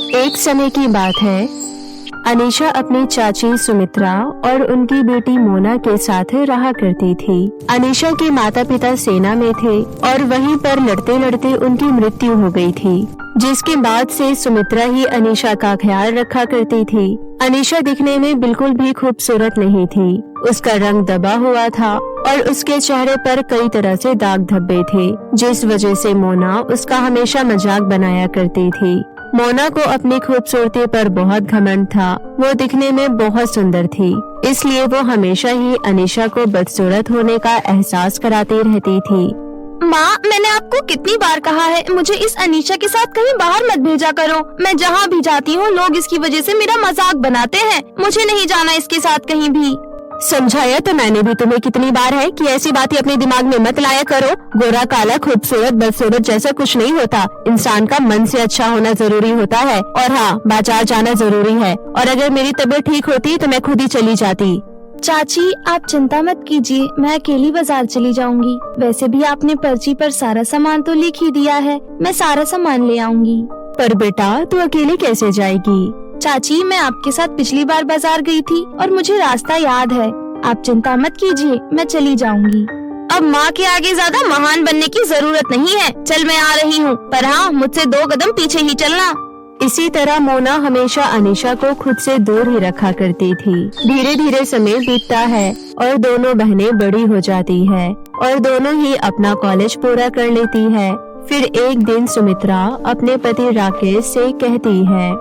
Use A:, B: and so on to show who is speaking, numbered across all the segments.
A: एक समय की बात है। अनीशा अपनी चाची सुमित्रा और उनकी बेटी मोना के साथ रहा करती थी। अनीशा के माता पिता सेना में थे और वहीं पर लड़ते लड़ते उनकी मृत्यु हो गई थी, जिसके बाद से सुमित्रा ही अनीशा का ख्याल रखा करती थी। अनीशा दिखने में बिल्कुल भी खूबसूरत नहीं थी। उसका रंग दबा हुआ था और उसके चेहरे पर कई तरह से दाग धब्बे थे, जिस वजह से मोना उसका हमेशा मजाक बनाया करती थी। मोना को अपनी खूबसूरती पर बहुत घमंड था। वो दिखने में बहुत सुंदर थी, इसलिए वो हमेशा ही अनीशा को बदसूरत होने का एहसास कराती रहती थी।
B: माँ, मैंने आपको कितनी बार कहा है मुझे इस अनीशा के साथ कहीं बाहर मत भेजा करो। मैं जहाँ भी जाती हूँ लोग इसकी वजह से मेरा मजाक बनाते हैं। मुझे नहीं जाना इसके साथ कहीं भी।
A: समझाया तो मैंने भी तुम्हें कितनी बार है कि ऐसी बातें अपने दिमाग में मत लाया करो। गोरा काला खूबसूरत बदसूरत जैसा कुछ नहीं होता। इंसान का मन से अच्छा होना जरूरी होता है। और हाँ, बाजार जाना जरूरी है। और अगर मेरी तबीयत ठीक होती तो मैं खुद ही चली जाती।
B: चाची, आप चिंता मत कीजिए, मैं अकेली बाजार चली जाऊंगी। वैसे भी आपने पर्ची पर सारा सामान तो लिख ही दिया है, मैं सारा सामान ले आऊंगी।
A: पर बेटा, तू अकेले कैसे जाएगी?
B: चाची, मैं आपके साथ पिछली बार बाजार गई थी और मुझे रास्ता याद है। आप चिंता मत कीजिए, मैं चली जाऊंगी। अब माँ के आगे ज्यादा महान बनने की जरूरत नहीं है। चल, मैं आ रही हूँ, पर हाँ, मुझसे 2 कदम पीछे ही चलना।
A: इसी तरह मोना हमेशा अनीशा को खुद से दूर ही रखा करती थी। धीरे धीरे समय बीतता है और दोनों बहनें बड़ी हो जाती है और दोनों ही अपना कॉलेज पूरा कर लेती है। फिर एक दिन सुमित्रा अपने पति राकेश से कहती है,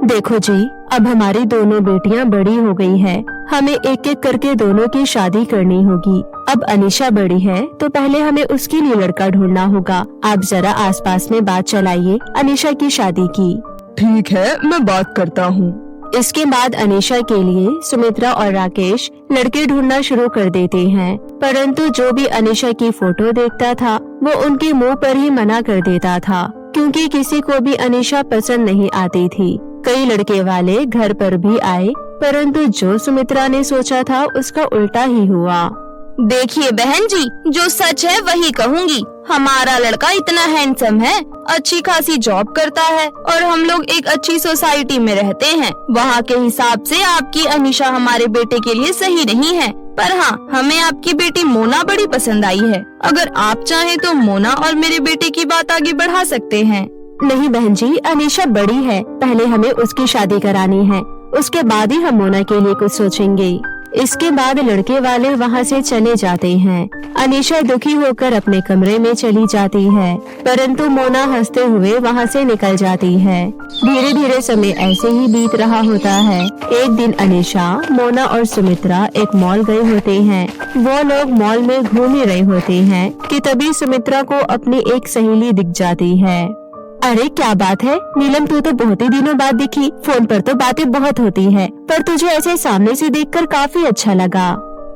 A: देखो जी, अब हमारी दोनों बेटियां बड़ी हो गई हैं। हमें एक एक करके दोनों की शादी करनी होगी। अब अनीशा बड़ी है तो पहले हमें उसके लिए लड़का ढूंढना होगा। आप जरा आसपास में बात चलाइए अनीशा की शादी की।
C: ठीक है, मैं बात करता हूँ।
A: इसके बाद अनीशा के लिए सुमित्रा और राकेश लड़के ढूंढना शुरू कर देते हैं, परंतु जो भी अनीशा की फोटो देखता था वो उनके मुंह पर ही मना कर देता था, क्योंकि किसी को भी अनीशा पसंद नहीं आती थी। कई लड़के वाले घर पर भी आए, परंतु जो सुमित्रा ने सोचा था उसका उल्टा ही हुआ।
B: देखिए बहन जी, जो सच है वही कहूँगी। हमारा लड़का इतना हैंडसम है, अच्छी खासी जॉब करता है और हम लोग एक अच्छी सोसाइटी में रहते हैं। वहाँ के हिसाब से आपकी अनीशा हमारे बेटे के लिए सही नहीं है, पर हाँ, हमें आपकी बेटी मोना बड़ी पसंद आई है। अगर आप चाहें तो मोना और मेरे बेटे की बात आगे बढ़ा सकते हैं।
A: नहीं बहन जी, अनीशा बड़ी है, पहले हमें उसकी शादी करानी है, उसके बाद ही हम मोना के लिए कुछ सोचेंगे। इसके बाद लड़के वाले वहाँ से चले जाते हैं। अनीशा दुखी होकर अपने कमरे में चली जाती है, परंतु मोना हंसते हुए वहाँ से निकल जाती है। धीरे धीरे समय ऐसे ही बीत रहा होता है। एक दिन अनीशा, मोना और सुमित्रा एक मॉल गए होते हैं। वो लोग मॉल में घूम ही रहे होते हैं कि तभी सुमित्रा को अपनी एक सहेली दिख जाती है। अरे क्या बात है नीलम, तू तो बहुत ही दिनों बाद दिखी। फोन पर तो बातें बहुत होती है, पर तुझे ऐसे सामने से देखकर काफी अच्छा लगा।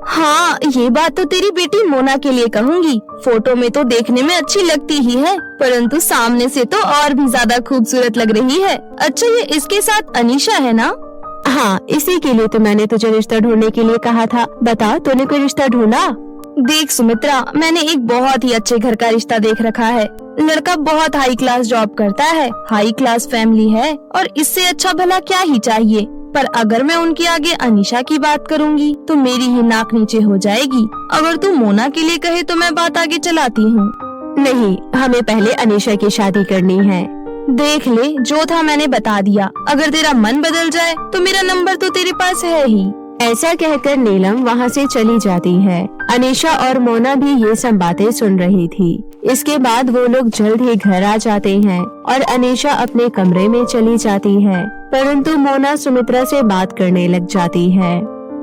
B: हाँ, ये बात तो तेरी बेटी मोना के लिए कहूँगी। फोटो में तो देखने में अच्छी लगती ही है, परंतु सामने से तो और भी ज्यादा खूबसूरत लग रही है। अच्छा, ये इसके साथ अनीशा है ना?
A: हाँ, इसी के लिए तो मैंने तुझे रिश्ता ढूंढने के लिए कहा था। बता, तूने कोई रिश्ता ढूंढा?
B: देख सुमित्रा, मैंने एक बहुत ही अच्छे घर का रिश्ता देख रखा है। लड़का बहुत हाई क्लास जॉब करता है, हाई क्लास फैमिली है और इससे अच्छा भला क्या ही चाहिए। पर अगर मैं उनके आगे अनीशा की बात करूंगी तो मेरी ही नाक नीचे हो जाएगी। अगर तू मोना के लिए कहे तो मैं बात आगे चलाती हूँ।
A: नहीं, हमें पहले अनीशा की शादी करनी है।
B: देख ले, जो था मैंने बता दिया। अगर तेरा मन बदल जाए तो मेरा नंबर तो तेरे पास है ही।
A: ऐसा कहकर नीलम वहाँ से चली जाती है। अनीशा और मोना भी ये सब बातें सुन रही थी। इसके बाद वो लोग जल्द ही घर आ जाते हैं और अनीशा अपने कमरे में चली जाती है, परंतु मोना सुमित्रा से बात करने लग जाती है।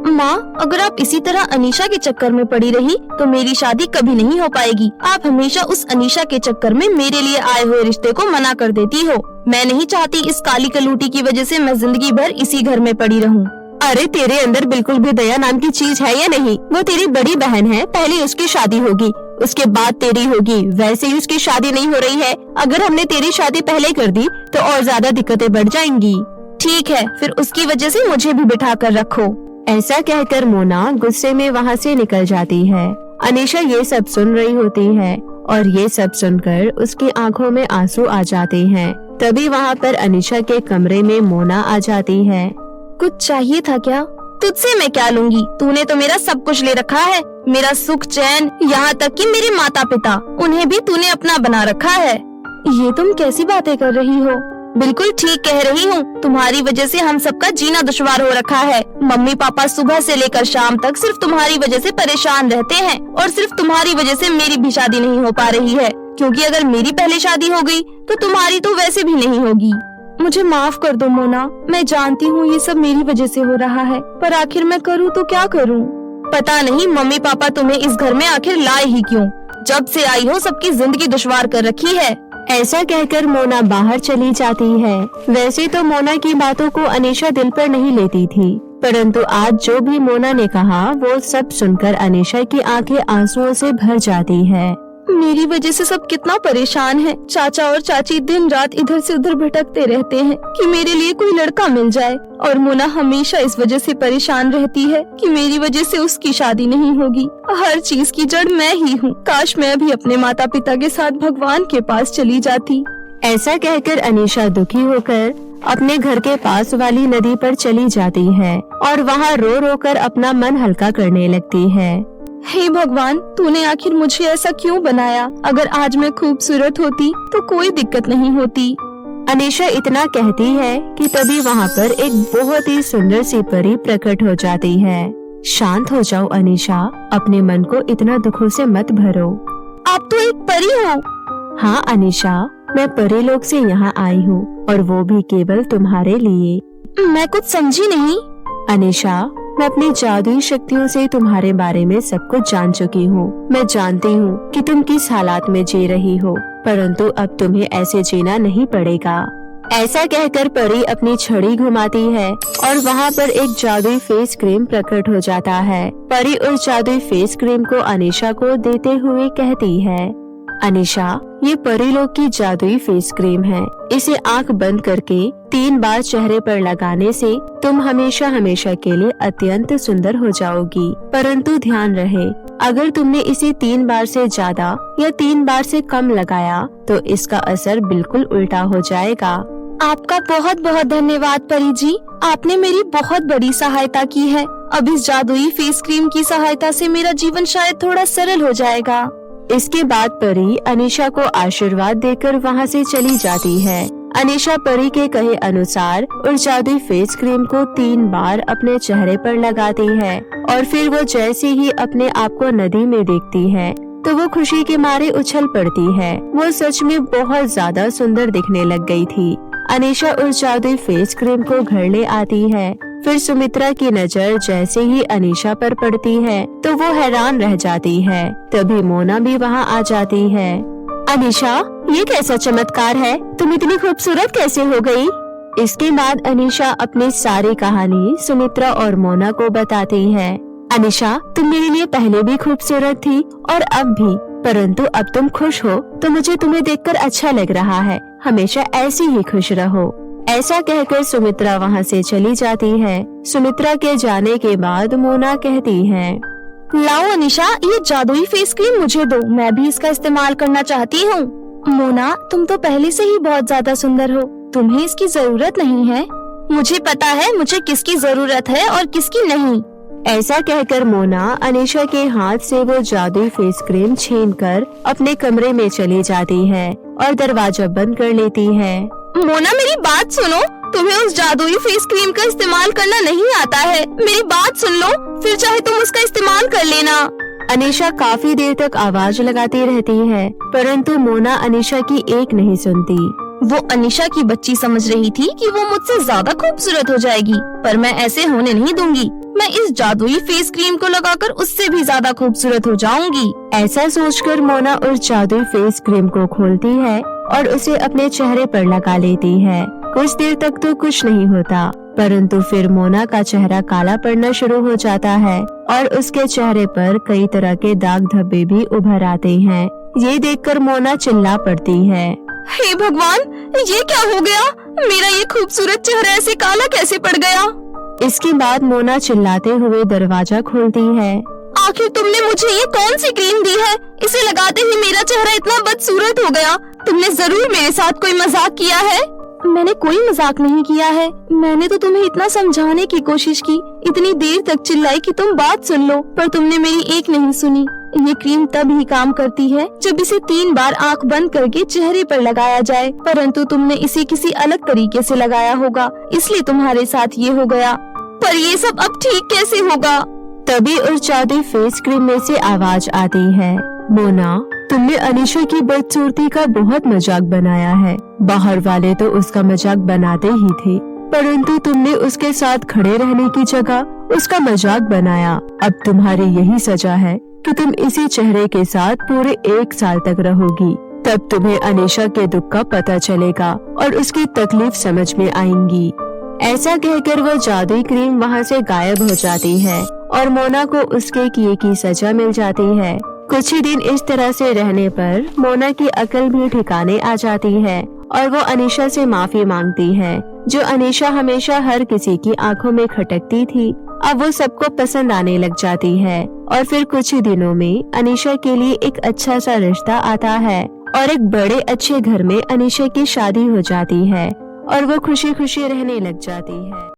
B: माँ, अगर आप इसी तरह अनीशा के चक्कर में पड़ी रही तो मेरी शादी कभी नहीं हो पाएगी। आप हमेशा उस अनीशा के चक्कर में मेरे लिए आए हुए रिश्ते को मना कर देती हो। मैं नहीं चाहती इस काली कलूटी की वजह से मैं जिंदगी भर इसी घर में पड़ी रहूं।
A: अरे तेरे अंदर बिल्कुल भी दया नाम की चीज है या नहीं? वो तेरी बड़ी बहन है, पहले उसकी शादी होगी, उसके बाद तेरी होगी। वैसे ही उसकी शादी नहीं हो रही है। अगर हमने तेरी शादी पहले कर दी तो और ज्यादा दिक्कतें बढ़ जाएंगी।
B: ठीक है, फिर उसकी वजह से मुझे भी बिठा कर रखो।
A: ऐसा कहकर मोना गुस्से में वहाँ से निकल जाती है। अनीशा ये सब सुन रही होती है और ये सब सुनकर उसकी आंखों में आंसू आ जाते हैं। तभी वहाँ पर अनीशा के कमरे में मोना आ जाती है।
B: कुछ चाहिए था क्या? तुझसे मैं क्या लूंगी? तूने तो मेरा सब कुछ ले रखा है, मेरा सुख चैन, यहाँ तक कि मेरे माता पिता, उन्हें भी तूने अपना बना रखा है।
A: ये तुम कैसी बातें कर रही हो?
B: बिल्कुल ठीक कह रही हूँ। तुम्हारी वजह से हम सबका जीना दुश्वार हो रखा है। मम्मी पापा सुबह से लेकर शाम तक सिर्फ तुम्हारी वजह से परेशान रहते हैं और सिर्फ तुम्हारी वजह से मेरी भी शादी नहीं हो पा रही है, क्योंकि अगर मेरी पहले शादी हो गई तो तुम्हारी तो वैसे भी नहीं होगी।
A: मुझे माफ कर दो मोना, मैं जानती हूँ ये सब मेरी वजह से हो रहा है, पर आखिर मैं करूँ तो क्या करूँ?
B: पता नहीं मम्मी पापा तुम्हें इस घर में आखिर लाए ही क्यों? जब से आई हो सबकी जिंदगी दुश्वार कर रखी है।
A: ऐसा कहकर मोना बाहर चली जाती है। वैसे तो मोना की बातों को अनीशा दिल पर नहीं लेती थी, परंतु आज जो भी मोना ने कहा वो सब सुनकर अनीशा की आंखें आंसुओं से भर जाती है।
B: मेरी वजह से सब कितना परेशान है। चाचा और चाची दिन रात इधर से उधर भटकते रहते हैं कि मेरे लिए कोई लड़का मिल जाए, और मोना हमेशा इस वजह से परेशान रहती है कि मेरी वजह से उसकी शादी नहीं होगी। हर चीज की जड़ मैं ही हूँ। काश मैं भी अपने माता पिता के साथ भगवान के पास चली जाती।
A: ऐसा कहकर अनीशा दुखी होकर अपने घर के पास वाली नदी पर चली जाती है और वहाँ रो रो कर अपना मन हल्का करने लगती है।
B: हे भगवान, तूने आखिर मुझे ऐसा क्यों बनाया? अगर आज मैं खूबसूरत होती तो कोई दिक्कत नहीं होती।
A: अनीशा इतना कहती है कि तभी वहाँ पर एक बहुत ही सुंदर सी परी प्रकट हो जाती है। शांत हो जाओ अनीशा, अपने मन को इतना दुखों से मत भरो।
B: आप तो एक परी हो।
A: हाँ अनीशा, मैं परी लोक से यहाँ आई हूँ, और वो भी केवल तुम्हारे लिए।
B: मैं कुछ समझी नहीं।
A: अनीशा, मैं अपनी जादुई शक्तियों से तुम्हारे बारे में सब कुछ जान चुकी हूँ। मैं जानती हूँ कि तुम किस हालात में जी रही हो, परंतु अब तुम्हें ऐसे जीना नहीं पड़ेगा। ऐसा कहकर परी अपनी छड़ी घुमाती है और वहाँ पर एक जादुई फेस क्रीम प्रकट हो जाता है। परी उस जादुई फेस क्रीम को अनीशा को देते हुए कहती है, अनीशा, ये परीलोक की जादुई फेस क्रीम है। इसे आंख बंद करके 3 बार चेहरे पर लगाने से तुम हमेशा हमेशा के लिए अत्यंत सुंदर हो जाओगी। परंतु ध्यान रहे, अगर तुमने इसे 3 बार से ज्यादा या 3 बार से कम लगाया तो इसका असर बिल्कुल उल्टा हो जाएगा।
B: आपका बहुत बहुत धन्यवाद परी जी, आपने मेरी बहुत बड़ी सहायता की है। अब इस जादुई फेस क्रीम की सहायता से मेरा जीवन शायद थोड़ा सरल हो जाएगा।
A: इसके बाद परी अनीशा को आशीर्वाद देकर वहाँ से चली जाती है। अनीशा परी के कहे अनुसार उस जादुई फेस क्रीम को 3 बार अपने चेहरे पर लगाती है और फिर वो जैसे ही अपने आप को नदी में देखती है तो वो खुशी के मारे उछल पड़ती है। वो सच में बहुत ज्यादा सुंदर दिखने लग गई थी। अनीशा उस जादुई फेस क्रीम को घर ले आती है। फिर सुमित्रा की नजर जैसे ही अनीशा पर पड़ती है तो वो हैरान रह जाती है। तभी मोना भी वहाँ आ जाती है। अनीशा, ये कैसा चमत्कार है? तुम इतनी खूबसूरत कैसे हो गई? इसके बाद अनीशा अपनी सारी कहानी सुमित्रा और मोना को बताती है। अनीशा, तुम मेरे लिए पहले भी खूबसूरत थी और अब भी, परंतु अब तुम खुश हो तो मुझे तुम्हें देखकर अच्छा लग रहा है। हमेशा ऐसी ही खुश रहो। ऐसा कहकर सुमित्रा वहाँ से चली जाती है। सुमित्रा के जाने के बाद मोना कहती है,
B: लाओ अनीशा, ये जादुई फेस क्रीम मुझे दो, मैं भी इसका इस्तेमाल करना चाहती हूँ। मोना, तुम तो पहले से ही बहुत ज्यादा सुंदर हो, तुम्हें इसकी जरूरत नहीं है। मुझे पता है मुझे किसकी जरूरत है और किसकी नहीं।
A: ऐसा कहकर मोना अनीशा के हाथ से वो जादुई फेस क्रीम छीनकर अपने कमरे में चली जाती है और दरवाजा बंद कर लेती है।
B: मोना, मेरी बात सुनो, तुम्हें उस जादुई फेस क्रीम का इस्तेमाल करना नहीं आता है। मेरी बात सुन लो, फिर चाहे तुम उसका इस्तेमाल कर लेना।
A: अनीशा काफी देर तक आवाज लगाती रहती है, परंतु मोना अनीशा की एक नहीं सुनती।
B: वो अनीशा की बच्ची समझ रही थी कि वो मुझसे ज्यादा खूबसूरत हो जाएगी, पर मैं ऐसे होने नहीं दूंगी। मैं इस जादुई फेस क्रीम को लगाकर उससे भी ज्यादा खूबसूरत हो जाऊंगी।
A: ऐसा सोचकर मोना उस जादुई फेस क्रीम को खोलती है और उसे अपने चेहरे पर लगा लेती है। कुछ देर तक तो कुछ नहीं होता, परंतु फिर मोना का चेहरा काला पड़ना शुरू हो जाता है और उसके चेहरे पर कई तरह के दाग धब्बे भी उभर आते हैं। ये देखकर मोना चिल्ला पड़ती है,
B: हे भगवान, ये क्या हो गया? मेरा ये खूबसूरत चेहरा ऐसे काला कैसे पड़ गया?
A: इसके बाद मोना चिल्लाते हुए दरवाजा खोलती है।
B: आखिर तुमने मुझे ये कौन सी क्रीम दी है? इसे लगाते ही मेरा चेहरा इतना बदसूरत हो गया। तुमने जरूर मेरे साथ कोई मजाक किया है। मैंने कोई मजाक नहीं किया है। मैंने तो तुम्हें इतना समझाने की कोशिश की, इतनी देर तक चिल्लाई कि तुम बात सुन लो, पर तुमने मेरी एक नहीं सुनी। ये क्रीम तब ही काम करती है जब इसे 3 बार आंख बंद करके चेहरे पर लगाया जाए, परंतु तुमने इसे किसी अलग तरीके से लगाया होगा, इसलिए तुम्हारे साथ ये हो गया। पर ये सब अब ठीक कैसे होगा?
A: तभी उस जादुई फेस क्रीम में से आवाज आती है, मोना, तुमने अनीशा की बदसूरती का बहुत मजाक बनाया है। बाहर वाले तो उसका मजाक बनाते ही थे, परंतु तुमने उसके साथ खड़े रहने की जगह उसका मजाक बनाया। अब तुम्हारी यही सजा है कि तुम इसी चेहरे के साथ पूरे 1 साल तक रहोगी। तब तुम्हें अनीशा के दुख का पता चलेगा और उसकी तकलीफ समझ में आएंगी। ऐसा कहकर वो जादुई क्रीम वहाँ से गायब हो जाती है और मोना को उसके किए की सजा मिल जाती है। कुछ ही दिन इस तरह से रहने पर मोना की अकल भी ठिकाने आ जाती है और वो अनीशा से माफी मांगती है। जो अनीशा हमेशा हर किसी की आंखों में खटकती थी, अब वो सबको पसंद आने लग जाती है और फिर कुछ ही दिनों में अनीशा के लिए एक अच्छा सा रिश्ता आता है और एक बड़े अच्छे घर में अनीशा की शादी हो जाती है और वो खुशी खुशी रहने लग जाती है।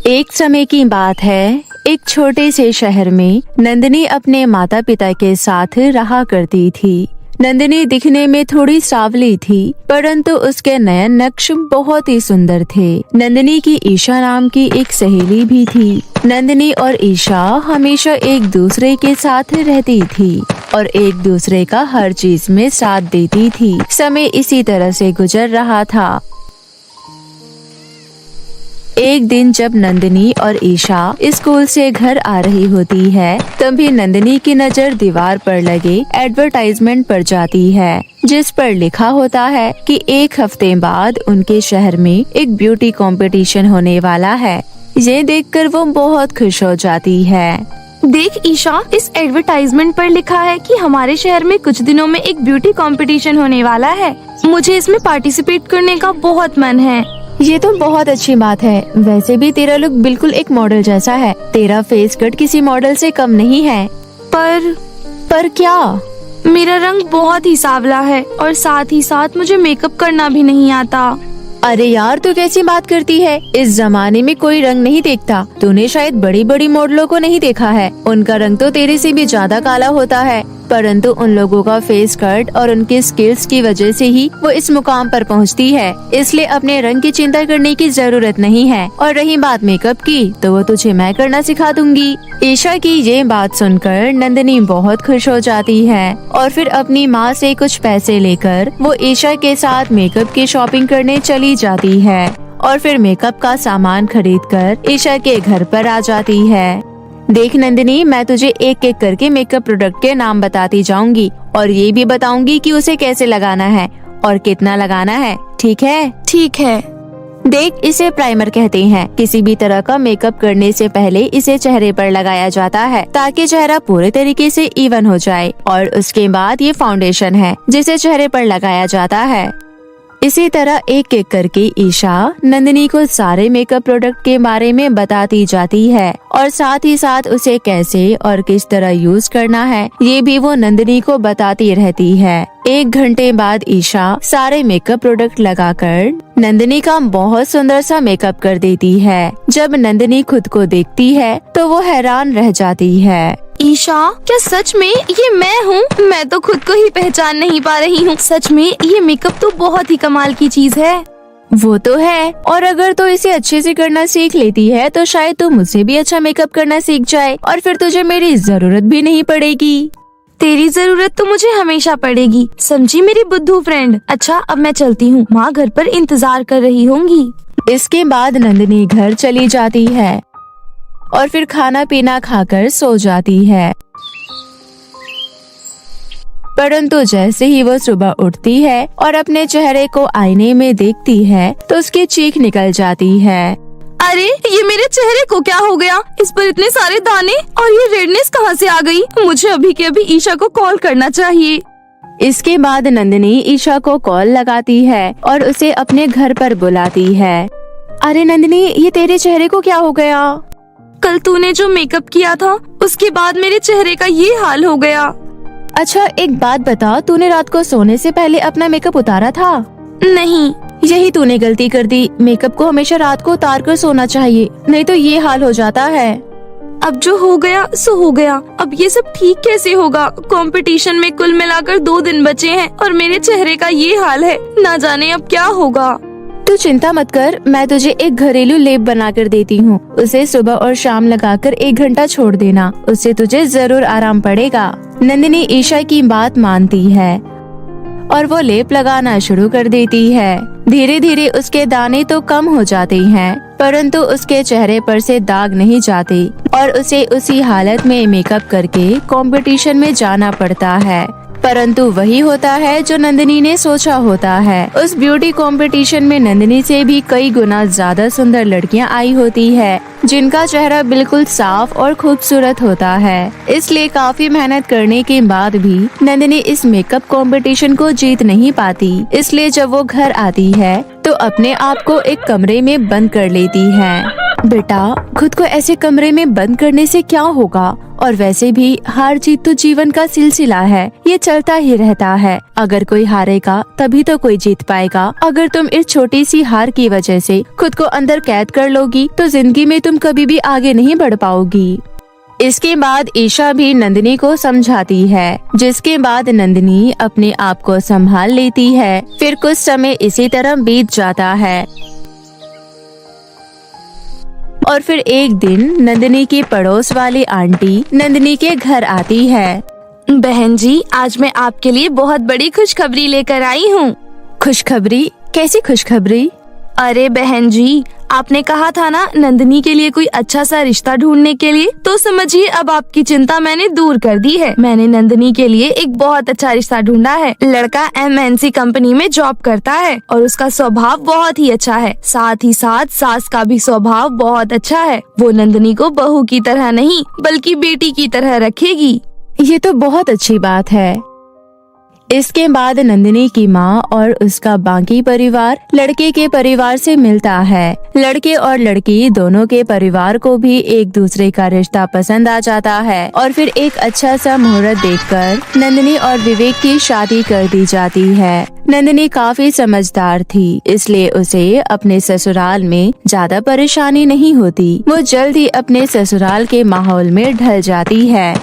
A: एक समय की बात है, एक छोटे से शहर में नंदिनी अपने माता पिता के साथ रहा करती थी। नंदिनी दिखने में थोड़ी सांवली थी, परंतु उसके नयन नक्श बहुत ही सुंदर थे। नंदिनी की ईशा नाम की एक सहेली भी थी। नंदिनी और ईशा हमेशा एक दूसरे के साथ रहती थी और एक दूसरे का हर चीज में साथ देती थी। समय इसी तरह से गुजर रहा था। एक दिन जब नंदिनी और ईशा स्कूल से घर आ रही होती है, तभी नंदिनी की नजर दीवार पर लगे एडवर्टाइजमेंट पर जाती है, जिस पर लिखा होता है कि 1 हफ्ते बाद उनके शहर में एक ब्यूटी कंपटीशन होने वाला है। ये देखकर वो बहुत खुश हो जाती है।
B: देख ईशा, इस एडवर्टाइजमेंट पर लिखा है कि हमारे शहर में कुछ दिनों में एक ब्यूटी कंपटीशन होने वाला है। मुझे इसमें पार्टिसिपेट करने का बहुत मन है।
A: ये तो बहुत अच्छी बात है। वैसे भी तेरा लुक बिल्कुल एक मॉडल जैसा है। तेरा फेस कट किसी मॉडल से कम नहीं है।
B: पर
A: क्या?
B: मेरा रंग बहुत ही सांवला है और साथ ही साथ मुझे मेकअप करना भी नहीं आता।
A: अरे यार, तू कैसी बात करती है? इस जमाने में कोई रंग नहीं देखता। तूने शायद बड़ी बड़ी मॉडलों को नहीं देखा है। उनका रंग तो तेरे से भी ज्यादा काला होता है, परंतु उन लोगों का फेस कट और उनके स्किल्स की वजह से ही वो इस मुकाम पर पहुंचती है। इसलिए अपने रंग की चिंता करने की जरूरत नहीं है। और रही बात मेकअप की, तो वो तुझे मैं करना सिखा दूंगी। ईशा की ये बात सुनकर नंदिनी बहुत खुश हो जाती है और फिर अपनी माँ से कुछ पैसे लेकर वो ईशा के साथ मेकअप की शॉपिंग करने चली जाती है और फिर मेकअप का सामान खरीदकर ईशा के घर पर आ जाती है। देख नंदिनी, मैं तुझे एक एक करके मेकअप प्रोडक्ट के नाम बताती जाऊंगी और ये भी बताऊंगी कि उसे कैसे लगाना है और कितना लगाना है। ठीक है?
B: ठीक है।
A: देख, इसे प्राइमर कहते हैं। किसी भी तरह का मेकअप करने से पहले इसे चेहरे पर लगाया जाता है ताकि चेहरा पूरे तरीके से इवन हो जाए। और उसके बाद ये फाउंडेशन है जिसे चेहरे पर लगाया जाता है। इसी तरह एक एक करके ईशा नंदिनी को सारे मेकअप प्रोडक्ट के बारे में बताती जाती है और साथ ही साथ उसे कैसे और किस तरह यूज करना है ये भी वो नंदिनी को बताती रहती है। 1 घंटे बाद ईशा सारे मेकअप प्रोडक्ट लगाकर नंदिनी का बहुत सुंदर सा मेकअप कर देती है। जब नंदिनी खुद को देखती है तो वो हैरान रह जाती है।
B: ईशा, क्या सच में ये मैं हूँ? मैं तो खुद को ही पहचान नहीं पा रही हूँ। सच में ये मेकअप तो बहुत ही कमाल की चीज है।
A: वो तो है, और अगर तो इसे अच्छे से करना सीख लेती है तो शायद तू मुझसे भी अच्छा मेकअप करना सीख जाए और फिर तुझे मेरी जरूरत भी नहीं पड़ेगी।
B: तेरी जरूरत तो मुझे हमेशा पड़ेगी, समझी मेरी बुद्धू फ्रेंड। अच्छा, अब मैं चलती हूँ, माँ घर पर इंतजार कर रही होंगी।
A: इसके बाद नंदिनी घर चली जाती है और फिर खाना पीना खाकर सो जाती है। परंतु जैसे ही वो सुबह उठती है और अपने चेहरे को आईने में देखती है तो उसकी चीख निकल जाती है।
B: अरे, ये मेरे चेहरे को क्या हो गया? इस पर इतने सारे दाने और ये रेडनेस कहाँ से आ गई? मुझे अभी के अभी ईशा को कॉल करना चाहिए।
A: इसके बाद नंदिनी ईशा को कॉल लगाती है और उसे अपने घर पर बुलाती है। अरे नंदिनी, ये तेरे चेहरे को क्या हो गया?
B: कल तूने जो मेकअप किया था उसके बाद मेरे चेहरे का ये हाल हो गया।
A: अच्छा एक बात बता, तूने रात को सोने से पहले अपना मेकअप उतारा था?
B: नहीं।
A: यही तूने गलती कर दी। मेकअप को हमेशा रात को उतार कर सोना चाहिए, नहीं तो ये हाल हो जाता है।
B: अब जो हो गया सो हो गया। अब ये सब ठीक कैसे होगा? कंपटीशन में कुल मिलाकर 2 दिन बचे हैं और मेरे चेहरे का ये हाल है। ना जाने अब क्या होगा।
A: तू चिंता मत कर, मैं तुझे एक घरेलू लेप बना कर देती हूँ। उसे सुबह और शाम लगाकर 1 घंटा छोड़ देना, उससे तुझे जरूर आराम पड़ेगा। नंदिनी ईशा की बात मानती है और वो लेप लगाना शुरू कर देती है। धीरे धीरे उसके दाने तो कम हो जाते हैं, परंतु उसके चेहरे पर से दाग नहीं जाते और उसे उसी हालत में मेकअप करके कंपटीशन में जाना पड़ता है। परंतु वही होता है जो नंदिनी ने सोचा होता है। उस ब्यूटी कंपटीशन में नंदिनी से भी कई गुना ज्यादा सुंदर लड़कियां आई होती है, जिनका चेहरा बिल्कुल साफ और खूबसूरत होता है। इसलिए काफी मेहनत करने के बाद भी नंदिनी इस मेकअप कंपटीशन को जीत नहीं पाती। इसलिए जब वो घर आती है तो अपने आप को एक कमरे में बंद कर लेती है। बेटा, खुद को ऐसे कमरे में बंद करने से क्या होगा? और वैसे भी हार जीत तो जीवन का सिलसिला है, ये चलता ही रहता है। अगर कोई हारेगा तभी तो कोई जीत पाएगा। अगर तुम इस छोटी सी हार की वजह से खुद को अंदर कैद कर लोगी तो जिंदगी में तुम कभी भी आगे नहीं बढ़ पाओगी। इसके बाद ईशा भी नंदिनी को समझाती है, जिसके बाद नंदिनी अपने आप को संभाल लेती है। फिर कुछ समय इसी तरह बीत जाता है और फिर एक दिन नंदिनी की पड़ोस वाली आंटी नंदिनी के घर आती है।
B: बहन जी, आज मैं आपके लिए बहुत बड़ी खुशखबरी लेकर आई हूँ।
A: खुशखबरी? कैसी खुशखबरी?
B: अरे बहन जी, आपने कहा था ना नंदिनी के लिए कोई अच्छा सा रिश्ता ढूंढने के लिए, तो समझिए अब आपकी चिंता मैंने दूर कर दी है। मैंने नंदिनी के लिए एक बहुत अच्छा रिश्ता ढूंढा है। लड़का MNC कंपनी में जॉब करता है और उसका स्वभाव बहुत ही अच्छा है। साथ ही साथ सास का भी स्वभाव बहुत अच्छा है। वो नंदिनी को बहू की तरह नहीं बल्कि बेटी की तरह रखेगी।
A: ये तो बहुत अच्छी बात है। इसके बाद नंदिनी की माँ और उसका बाकी परिवार लड़के के परिवार से मिलता है। लड़के और लड़की दोनों के परिवार को भी एक दूसरे का रिश्ता पसंद आ जाता है और फिर एक अच्छा सा मुहूर्त देखकर नंदिनी और विवेक की शादी कर दी जाती है। नंदिनी काफी समझदार थी, इसलिए उसे अपने ससुराल में ज्यादा परेशानी नहीं होती। वो जल्द ही अपने ससुराल के माहौल में ढल जाती है।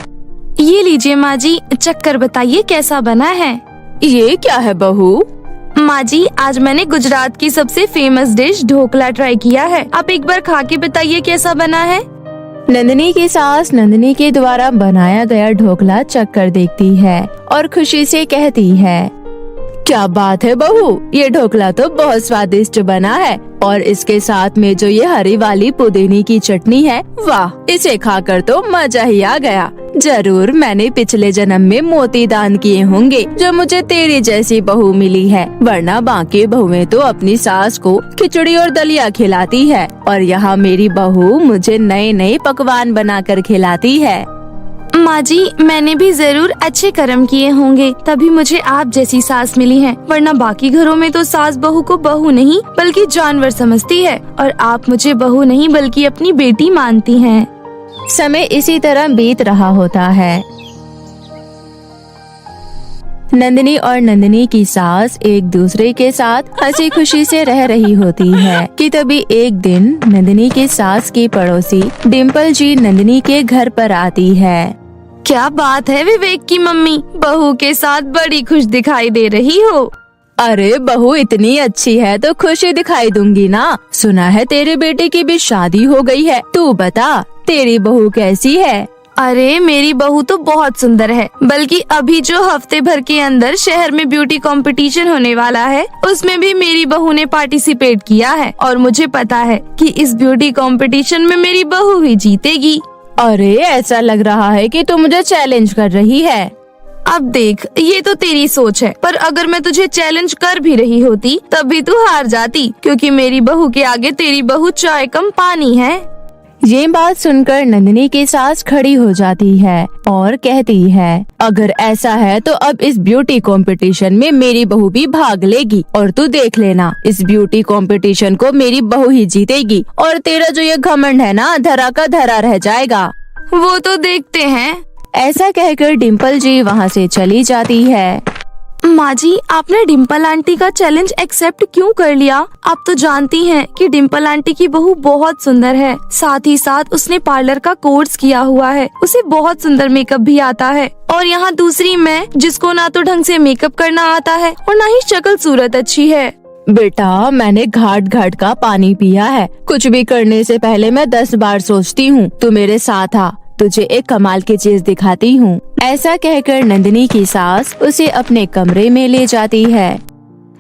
B: ये लीजिए माँ जी, चक्कर बताइए कैसा बना है।
A: ये क्या है बहू?
B: माँ जी, आज मैंने गुजरात की सबसे फेमस डिश ढोकला ट्राई किया है। आप एक बार खा के बताइए कैसा बना है।
A: नंदिनी की सास नंदिनी के द्वारा बनाया गया ढोकला चख कर देखती है और खुशी से कहती है, क्या बात है बहू, ये ढोकला तो बहुत स्वादिष्ट बना है और इसके साथ में जो ये हरी वाली पुदीने की चटनी है, वाह, इसे खाकर तो मजा ही आ गया। जरूर मैंने पिछले जन्म में मोती दान किए होंगे जो मुझे तेरी जैसी बहू मिली है, वरना बाकी बहुएं तो अपनी सास को खिचड़ी और दलिया खिलाती है और यहाँ मेरी बहू मुझे नए नए पकवान बनाकर खिलाती है।
B: माँ जी, मैंने भी जरूर अच्छे कर्म किए होंगे, तभी मुझे आप जैसी सास मिली है, वरना बाकी घरों में तो सास बहू को बहू नहीं बल्कि जानवर समझती है और आप मुझे बहू नहीं बल्कि अपनी बेटी मानती हैं।
A: समय इसी तरह बीत रहा होता है। नंदिनी और नंदिनी की सास एक दूसरे के साथ हंसी खुशी से रह रही होती है कि तभी एक दिन नंदिनी की सास की पड़ोसी डिम्पल जी नंदिनी के घर पर आती है।
B: क्या बात है विवेक की मम्मी, बहू के साथ बड़ी खुश दिखाई दे रही हो।
A: अरे बहू इतनी अच्छी है तो खुशी दिखाई दूंगी ना। सुना है तेरे बेटे की भी शादी हो गई है, तू बता तेरी बहू कैसी है?
B: अरे मेरी बहू तो बहुत सुंदर है, बल्कि अभी जो हफ्ते भर के अंदर शहर में ब्यूटी कंपटीशन होने वाला है उसमें भी मेरी बहू ने पार्टिसिपेट किया है और मुझे पता है कि इस ब्यूटी कंपटीशन में मेरी बहू ही जीतेगी।
A: अरे ऐसा लग रहा है कि तू मुझे चैलेंज कर रही है।
B: अब देख, ये तो तेरी सोच है, पर अगर मैं तुझे चैलेंज कर भी रही होती तब भी तू हार जाती, क्योंकि मेरी बहू के आगे तेरी बहू चाय कम पानी है।
A: ये बात सुनकर नंदिनी की सास खड़ी हो जाती है और कहती है, अगर ऐसा है तो अब इस ब्यूटी कंपटीशन में मेरी बहू भी भाग लेगी और तू देख लेना, इस ब्यूटी कंपटीशन को मेरी बहू ही जीतेगी और तेरा जो ये घमंड है ना, धरा का धरा रह जाएगा।
B: वो तो देखते हैं।
A: ऐसा कहकर डिम्पल जी वहाँ से चली जाती है।
B: माँ जी, आपने डिम्पल आंटी का चैलेंज एक्सेप्ट क्यों कर लिया? आप तो जानती हैं कि डिम्पल आंटी की बहू बहुत सुंदर है, साथ ही साथ उसने पार्लर का कोर्स किया हुआ है, उसे बहुत सुंदर मेकअप भी आता है। और यहाँ दूसरी मैं, जिसको ना तो ढंग से मेकअप करना आता है और ना ही शक्ल सूरत अच्छी है।
A: बेटा, मैंने घाट घाट का पानी पिया है। कुछ भी करने से पहले मैं 10 बार सोचती हूँ। तू मेरे साथ आ, तुझे एक कमाल की चीज दिखाती हूँ। ऐसा कहकर नंदिनी की सास उसे अपने कमरे में ले जाती है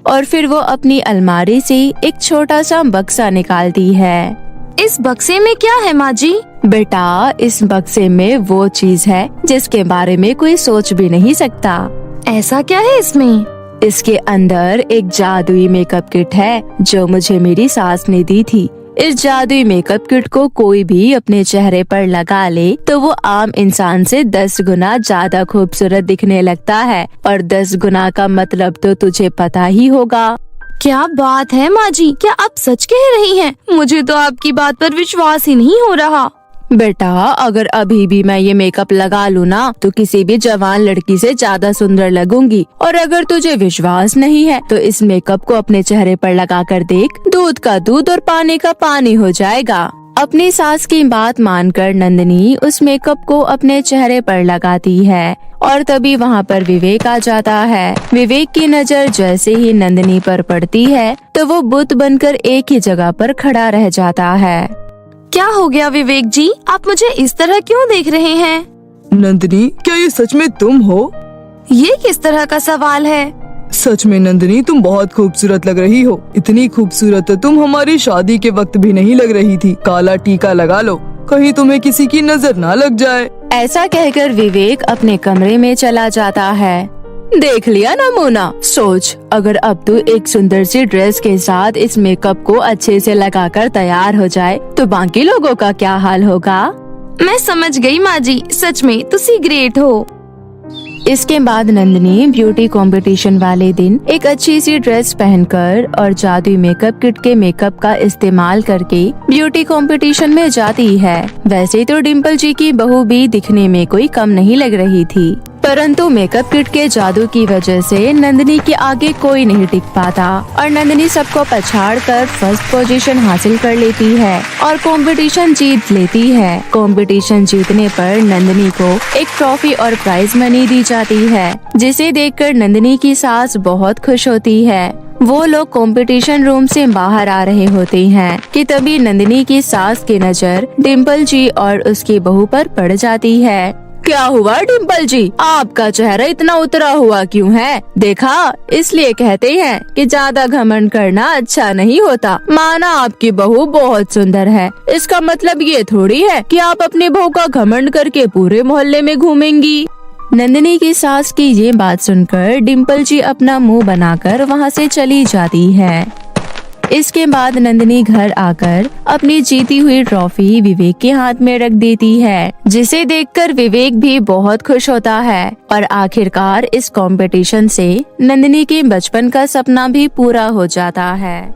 A: और फिर वो अपनी अलमारी से एक छोटा सा बक्सा निकालती है।
B: इस बक्से में क्या है माँ जी?
A: बेटा, इस बक्से में वो चीज है जिसके बारे में कोई सोच भी नहीं सकता।
B: ऐसा क्या है इसमें?
A: इसके अंदर एक जादुई मेकअप किट है जो मुझे मेरी सास ने दी थी। इस जादुई मेकअप किट को कोई भी अपने चेहरे पर लगा ले तो वो आम इंसान से 10 गुना ज्यादा खूबसूरत दिखने लगता है। और 10 गुना का मतलब तो तुझे पता ही होगा।
B: क्या बात है माँ जी, क्या आप सच कह रही हैं? मुझे तो आपकी बात पर विश्वास ही नहीं हो रहा।
A: बेटा, अगर अभी भी मैं ये मेकअप लगा लूँ ना तो किसी भी जवान लड़की से ज्यादा सुंदर लगूंगी। और अगर तुझे विश्वास नहीं है तो इस मेकअप को अपने चेहरे पर लगा कर देख, दूध का दूध और पानी का पानी हो जाएगा। अपनी सास की बात मानकर नंदिनी उस मेकअप को अपने चेहरे पर लगाती है और तभी वहाँ पर विवेक आ जाता है। विवेक की नजर जैसे ही नंदिनी पर पड़ती है तो वो बुत बनकर एक ही जगह पर खड़ा रह जाता है।
B: क्या हो गया विवेक जी, आप मुझे इस तरह क्यों देख रहे हैं?
C: नंदिनी, क्या ये सच में तुम हो?
B: ये किस तरह का सवाल है?
C: सच में नंदिनी, तुम बहुत खूबसूरत लग रही हो। इतनी खूबसूरत तो तुम हमारी शादी के वक्त भी नहीं लग रही थी। काला टीका लगा लो, कहीं तुम्हें किसी की नजर ना लग जाए।
A: ऐसा कहकर विवेक अपने कमरे में चला जाता है। देख लिया ना मोना, सोच अगर अब तू एक सुंदर सी ड्रेस के साथ इस मेकअप को अच्छे से लगाकर तैयार हो जाए तो बाकी लोगों का क्या हाल होगा।
B: मैं समझ गई माँ जी, सच में तुसी ग्रेट हो।
A: इसके बाद नंदिनी ब्यूटी कंपटीशन वाले दिन एक अच्छी सी ड्रेस पहनकर और जादुई मेकअप किट के मेकअप का इस्तेमाल करके ब्यूटी कंपटीशन में जाती है। वैसे तो डिम्पल जी की बहू भी दिखने में कोई कम नहीं लग रही थी, परंतु मेकअप किट के जादू की वजह से नंदिनी के आगे कोई नहीं टिक पाता और नंदिनी सबको पछाड़कर फर्स्ट पोजीशन हासिल कर लेती है और कंपटीशन जीत लेती है। कंपटीशन जीतने पर नंदिनी को एक ट्रॉफी और प्राइज मनी दी जाती है, जिसे देखकर नंदिनी की सास बहुत खुश होती है। वो लोग कंपटीशन रूम से बाहर आ रहे होते हैं कि तभी नंदिनी की सास की नजर डिम्पल जी और उसकी बहू पर पड़ जाती है। क्या हुआ डिम्पल जी, आपका चेहरा इतना उतरा हुआ क्यों है? देखा, इसलिए कहते हैं कि ज्यादा घमंड करना अच्छा नहीं होता। माना आपकी बहू बहुत सुंदर है, इसका मतलब ये थोड़ी है कि आप अपनी बहू का घमंड करके पूरे मोहल्ले में घूमेंगी। नंदिनी की सास की ये बात सुनकर डिम्पल जी अपना मुंह बनाकर वहाँ से चली जाती है। इसके बाद नंदिनी घर आकर अपनी जीती हुई ट्रॉफी विवेक के हाथ में रख देती है, जिसे देखकर विवेक भी बहुत खुश होता है और आखिरकार इस कंपटीशन से नंदिनी के बचपन का सपना भी पूरा हो जाता है।